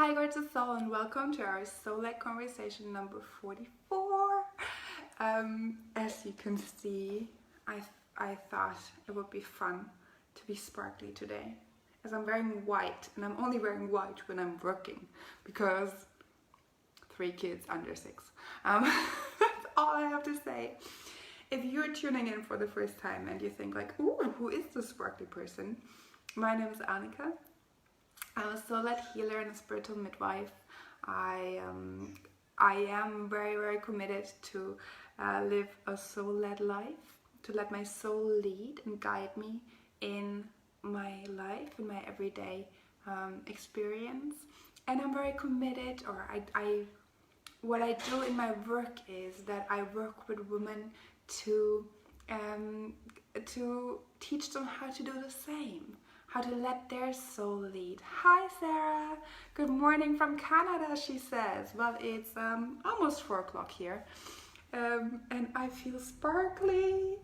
Hi gorgeous soul, and welcome to our soul-led conversation number 44. As you can see, I thought it would be fun to be sparkly today, as I'm wearing white, and I'm only wearing white when I'm working because 3 kids under 6. That's all I have to say. If you're tuning in for the first time and you think like, ooh, who is this sparkly person? My name is Annika. I'm a soul-led healer and a spiritual midwife. I am very, very committed to live a soul-led life, to let my soul lead and guide me in my life, in my everyday experience. And I'm very committed, what I do in my work is that I work with women to teach them how to do the same. How to let their soul lead. Hi Sarah, good morning from Canada, she says. Well, it's almost 4 o'clock here, and I feel sparkly.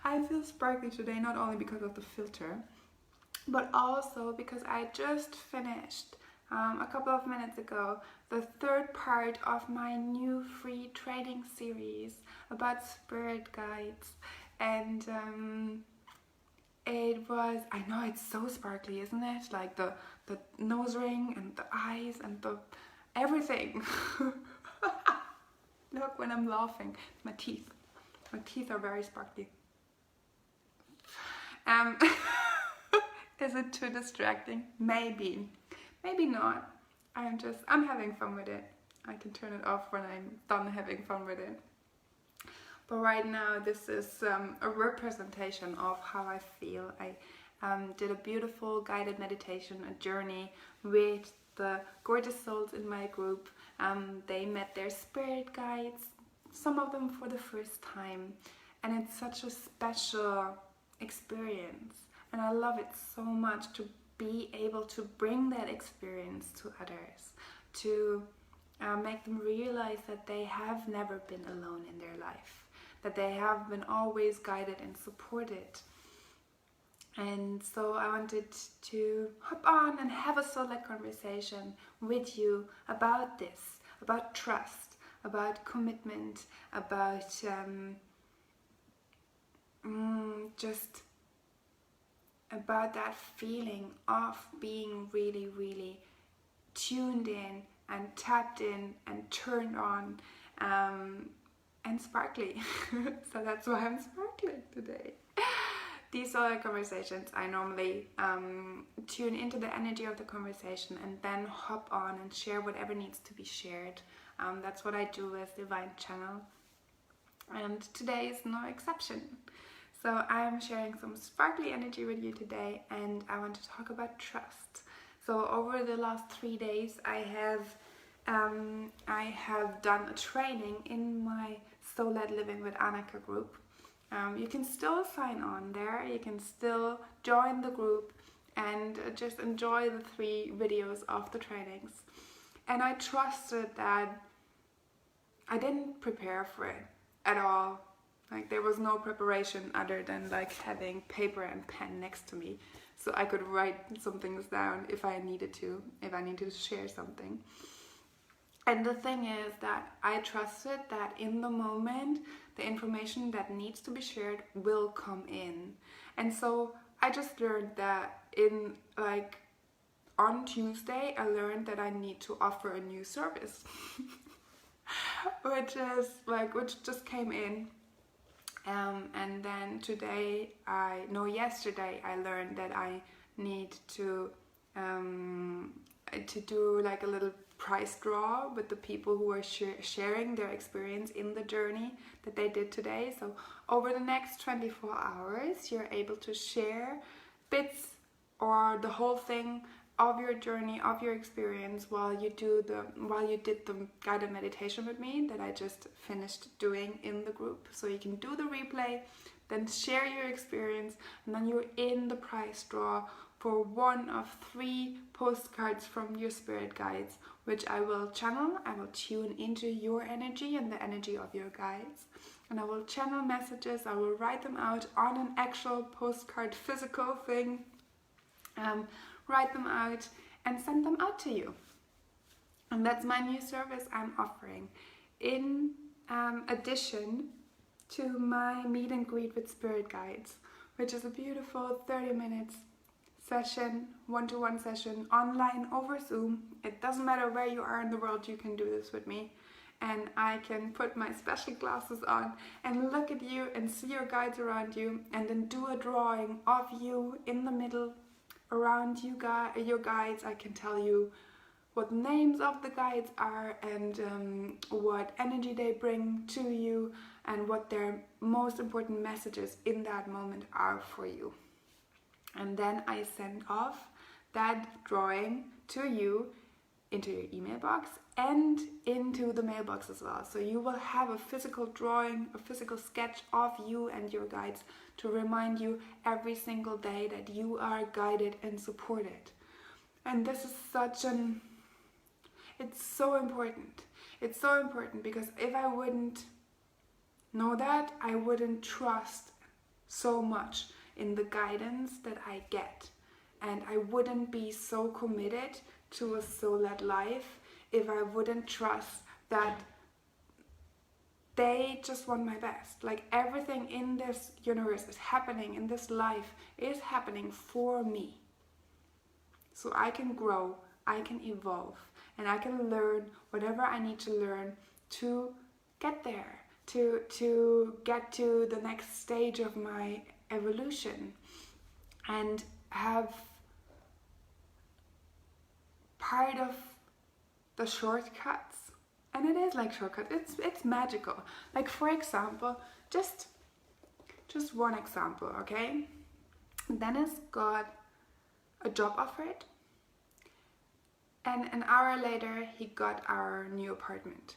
I feel sparkly today, not only because of the filter, but also because I just finished a couple of minutes ago the 3rd part of my new free training series about spirit guides. And it was, I know it's so sparkly, isn't it? Like the nose ring and the eyes and the everything. Look, when I'm laughing, my teeth are very sparkly. Is it too distracting? Maybe not. I'm having fun with it. I can turn it off when I'm done having fun with it. But right now, this is a representation of how I feel. I did a beautiful guided meditation, a journey with the gorgeous souls in my group. They met their spirit guides, some of them for the first time. And it's such a special experience. And I love it so much to be able to bring that experience to others, to make them realize that they have never been alone in their life, that they have been always guided and supported. And so I wanted to hop on and have a soul-led conversation with you about this, about trust, about commitment, about just about that feeling of being really, really tuned in and tapped in and turned on and sparkly. So that's why I'm sparkling today. These are conversations I normally tune into the energy of the conversation and then hop on and share whatever needs to be shared. That's what I do as Divine Channel, and today is no exception. So I'm sharing some sparkly energy with you today, and I want to talk about trust. So over the last 3 days, I have done a training in my Soul-led Living with Annika group. You can still sign on there. You can still join the group and just enjoy the 3 videos of the trainings. And I trusted that I didn't prepare for it at all. Like, there was no preparation other than like having paper and pen next to me, so I could write some things down if I needed to share something. And the thing is that I trusted that in the moment, the information that needs to be shared will come in. And so I just learned that on Tuesday, I learned that I need to offer a new service, which just came in. And then yesterday I learned that I need to do like a little prize draw with the people who are sharing their experience in the journey that they did today. So over the next 24 hours, you're able to share bits or the whole thing of your journey, of your experience while you did the guided meditation with me that I just finished doing in the group. So you can do the replay, then share your experience, and then you're in the prize draw for one of 3 postcards from your spirit guides, which I will channel. I will tune into your energy and the energy of your guides, and I will channel messages. I will write them out on an actual postcard, physical thing. write them out and send them out to you. And that's my new service I'm offering. In addition to my meet and greet with spirit guides, which is a beautiful 30 minutes session, one-to-one session, online over Zoom. It doesn't matter where you are in the world, you can do this with me. And I can put my special glasses on and look at you and see your guides around you, and then do a drawing of you in the middle around you, your guides. I can tell you what names of the guides are, and what energy they bring to you, and what their most important messages in that moment are for you. And then I send off that drawing to you into your email box and into the mailbox as well. So you will have a physical drawing, a physical sketch of you and your guides to remind you every single day that you are guided and supported. And this is it's so important. It's so important, because if I wouldn't know that, I wouldn't trust so much in the guidance that I get. And I wouldn't be so committed to a soul-led life if I wouldn't trust that they just want my best. Like, everything in this universe is happening, in this life is happening for me. So I can grow, I can evolve, and I can learn whatever I need to learn to get there, to get to the next stage of my evolution, and have part of the shortcuts. And it is like shortcuts, it's magical. Like, for example, just one example, okay? Dennis got a job offered, and an hour later he got our new apartment.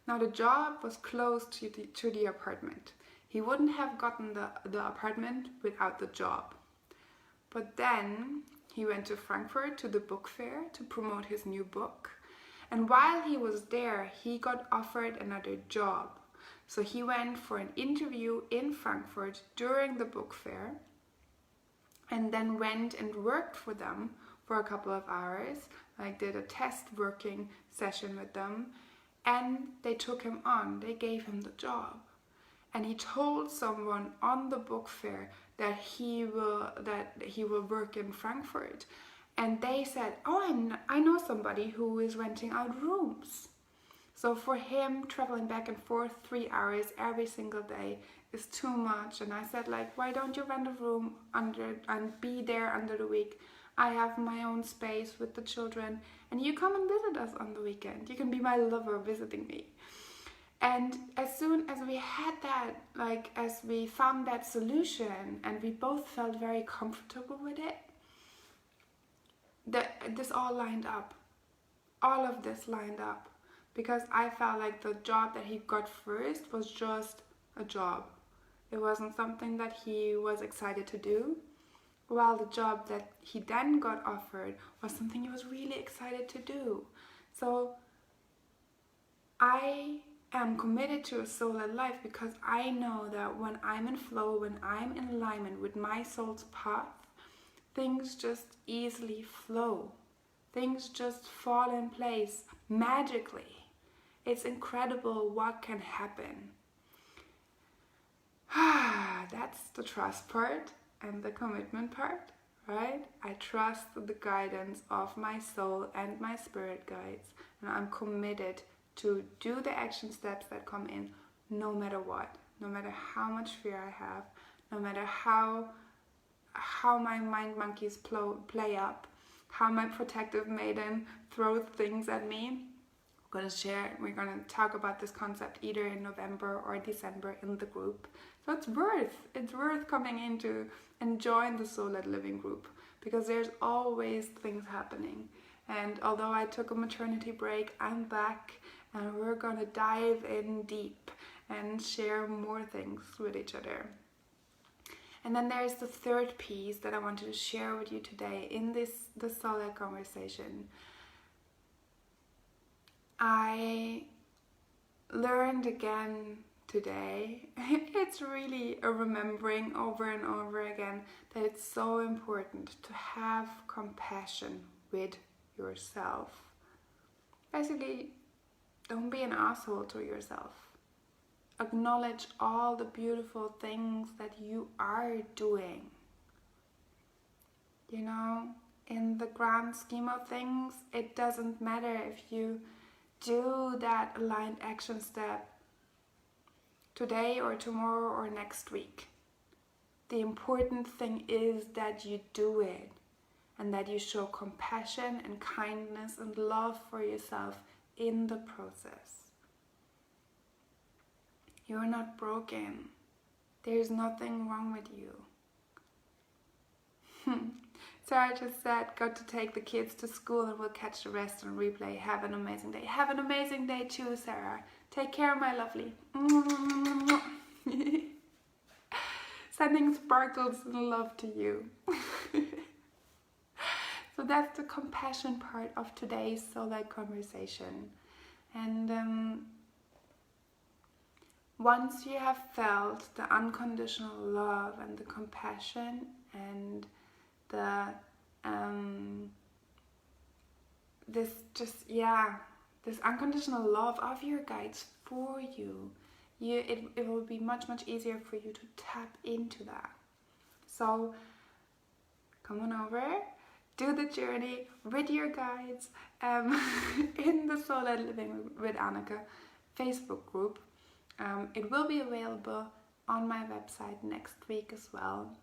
Now, the job was close to the apartment. He wouldn't have gotten the apartment without the job. But then he went to Frankfurt to the book fair to promote his new book. And while he was there, he got offered another job. So he went for an interview in Frankfurt during the book fair, and then went and worked for them for a couple of hours, like did a test working session with them, and they took him on, they gave him the job. And he told someone on the book fair that he will work in Frankfurt. And they said, oh, I know somebody who is renting out rooms. So for him, traveling back and forth 3 hours every single day is too much. And I said, like, why don't you rent a room and be there under the week? I have my own space with the children, and you come and visit us on the weekend. You can be my lover visiting me. And as soon as we had that, like, as we found that solution and we both felt very comfortable with it, this all lined up. All of this lined up. Because I felt like the job that he got first was just a job. It wasn't something that he was excited to do. While the job that he then got offered was something he was really excited to do. So I am committed to a soul-led life because I know that when I'm in flow, when I'm in alignment with my soul's path, things just easily flow. Things just fall in place magically. It's incredible what can happen. That's the trust part and the commitment part, right? I trust the guidance of my soul and my spirit guides, and I'm committed to do the action steps that come in no matter what, no matter how much fear I have, no matter how my mind monkeys play up, how my protective maiden throws things at me. We're gonna talk about this concept either in November or December in the group. So it's worth coming into and join the Soul-Led Living group, because there's always things happening. And although I took a maternity break, I'm back, and we're gonna dive in deep and share more things with each other. And then there's the third piece that I wanted to share with you today in the Soul-Led conversation. I learned again today, it's really a remembering over and over again that it's so important to have compassion with yourself. Basically, don't be an asshole to yourself. Acknowledge all the beautiful things that you are doing. You know, in the grand scheme of things, it doesn't matter if you do that aligned action step today or tomorrow or next week. The important thing is that you do it and that you show compassion and kindness and love for yourself in the process. You're not broken. There's nothing wrong with you. Sarah just said, got to take the kids to school and we'll catch the rest on replay. Have an amazing day. Have an amazing day too, Sarah. Take care, my lovely. Sending sparkles and love to you. So that's the compassion part of today's soul-led conversation. And once you have felt the unconditional love and the compassion and the this unconditional love of your guides for you, it will be much easier for you to tap into that. So come on over, do the journey with your guides in the Soul-Led Living with Annika Facebook group. It will be available on my website next week as well.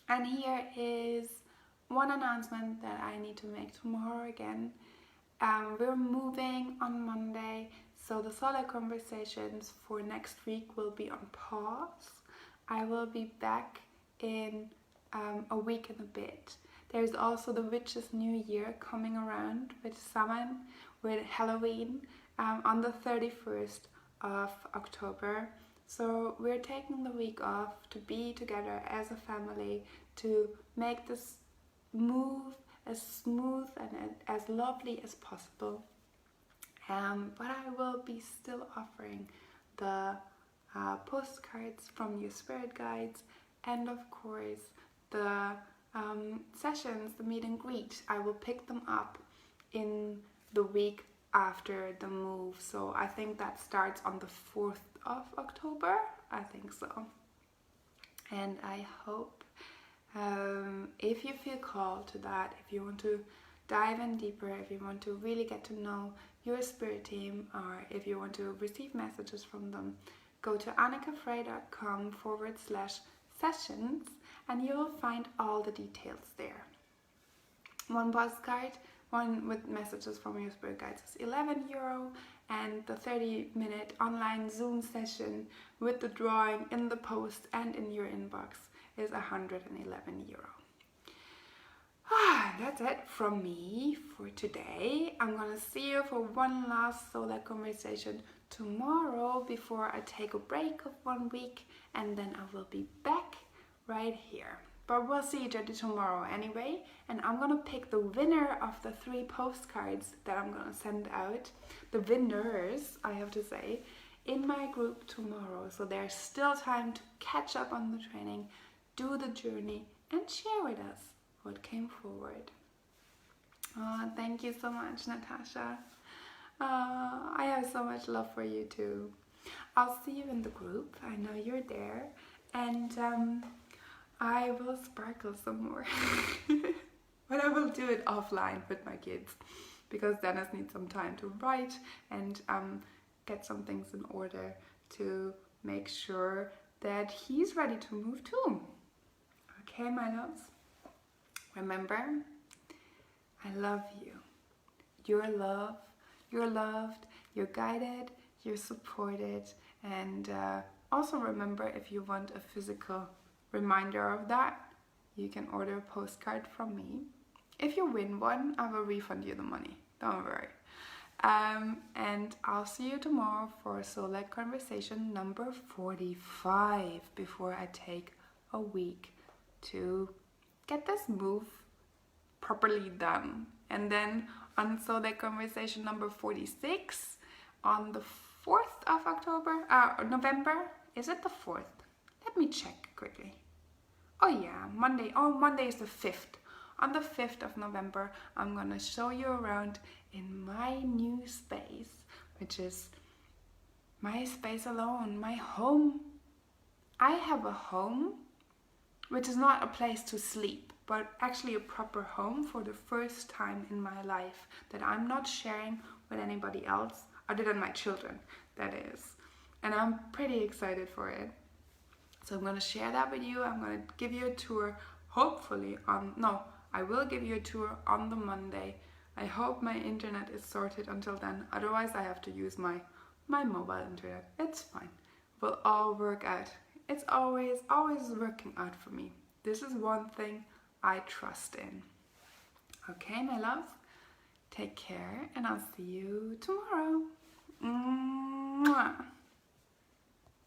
And here is one announcement that I need to make tomorrow again. We're moving on Monday, so the Soul-Led conversations for next week will be on pause. I will be back in a week and a bit. There's also the Witch's New Year coming around with Samhain, with Halloween on the 31st of October. So we're taking the week off to be together as a family to make this move as smooth and as lovely as possible. But I will be still offering the postcards from your spirit guides and of course the sessions, the meet and greet. I will pick them up in the week after the move. So I think that starts on the 4th of October. I think so. And I hope if you feel called to that, if you want to dive in deeper, if you want to really get to know your spirit team, or if you want to receive messages from them, go to annikafrey.com/sessions and you will find all the details there. One postcard, one with messages from your spirit guides, is €11, and the 30-minute online Zoom session with the drawing in the post and in your inbox is €111. That's it from me for today. I'm gonna see you for one last Soul-Led conversation tomorrow before I take a break of 1 week, and then I will be back right here. But we'll see each other tomorrow anyway, and I'm gonna pick the winner of the 3 postcards that I'm gonna send out, the winners, I have to say, in my group tomorrow. So there's still time to catch up on the training, do the journey, and share with us what came forward. Oh, thank you so much, Natasha. I have so much love for you too. I'll see you in the group. I know you're there, and I will sparkle some more. But I will do it offline with my kids, because Dennis needs some time to write and get some things in order to make sure that he's ready to move too. Okay, my loves? Remember, I love you. You're loved, you're guided, you're supported, and also remember, if you want a physical reminder of that, you can order a postcard from me. If you win one, I will refund you the money, don't worry. And I'll see you tomorrow for Soul-Led conversation number 45 before I take a week to get this move properly done. And then on Soul-Led conversation number 46 on the 4th of October, November. Is it the 4th? Let me check quickly. Oh yeah, Monday. Oh, Monday is the 5th. On the 5th of November, I'm gonna show you around in my new space, which is my space alone, my home. I have a home, which is not a place to sleep, but actually a proper home for the first time in my life that I'm not sharing with anybody else, other than my children, that is. And I'm pretty excited for it. So I'm going to share that with you. I'm going to give you a tour, hopefully I will give you a tour on the Monday. I hope my internet is sorted until then. Otherwise, I have to use my mobile internet. It's fine. We'll all work out. It's always working out for me. This is one thing I trust in. Okay, my love? Take care, and I'll see you tomorrow. Mwah.